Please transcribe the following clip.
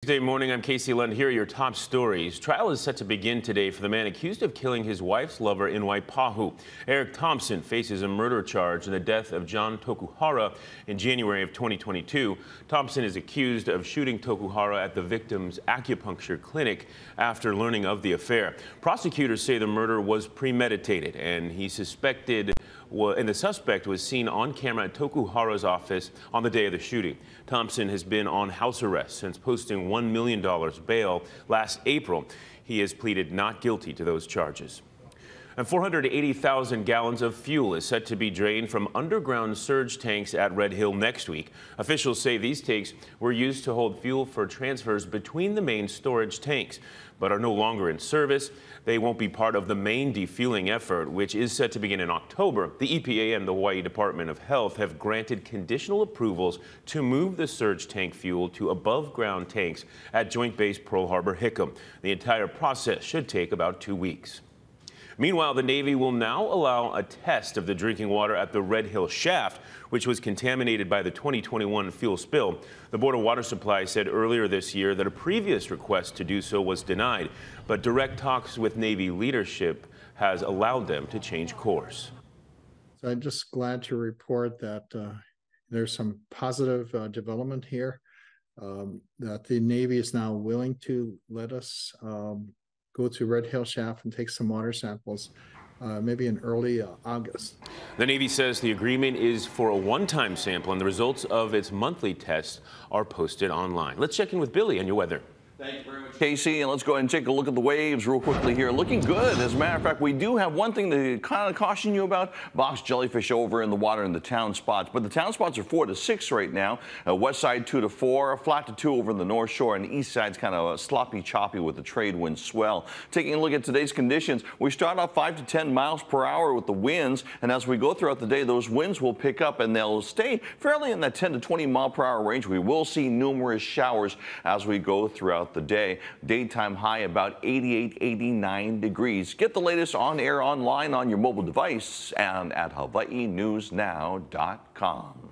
Tuesday morning, I'm Casey Lund. Here are your top stories. Trial is set to begin today for the man accused of killing his wife's lover in Waipahu. Eric Thompson faces a murder charge in the death of John Tokuhara in January of 2022. Thompson is accused of shooting Tokuhara at the victim's acupuncture clinic after learning of the affair. Prosecutors say the murder was premeditated, and the suspect was seen on camera at Tokuhara's office on the day of the shooting. Thompson has been on house arrest since posting $1 million bail last April. He has pleaded not guilty to those charges. And 480,000 gallons of fuel is set to be drained from underground surge tanks at Red Hill next week. Officials say these tanks were used to hold fuel for transfers between the main storage tanks, but are no longer in service. They won't be part of the main defueling effort, which is set to begin in October. The EPA and the Hawaii Department of Health have granted conditional approvals to move the surge tank fuel to above-ground tanks at Joint Base Pearl Harbor Hickam. The entire process should take about 2 weeks. Meanwhile, the Navy will now allow a test of the drinking water at the Red Hill shaft, which was contaminated by the 2021 fuel spill. The Board of Water Supply said earlier this year that a previous request to do so was denied, but direct talks with Navy leadership has allowed them to change course. So I'm just glad to report that there's some positive development here, that the Navy is now willing to let us go to Red Hill Shaft and take some water samples, maybe in early August. The Navy says the agreement is for a one-time sample, and the results of its monthly tests are posted online. Let's check in with Billy on your weather. Thank you very much, Casey, and let's go ahead and take a look at the waves real quickly here. Looking good. As a matter of fact, we do have one thing to kind of caution you about: box jellyfish over in the water in the town spots. But the town spots are 4 to 6 right now. West side 2 to 4, flat to 2 over in the north shore, and the east side's kind of sloppy, choppy with the trade wind swell. Taking a look at today's conditions, we start off 5 to 10 miles per hour with the winds, and as we go throughout the day, those winds will pick up and they'll stay fairly in that 10 to 20 mile per hour range. We will see numerous showers as we go throughout the day. Daytime high about 88, 89 degrees. Get the latest on air online on your mobile device and at HawaiiNewsNow.com.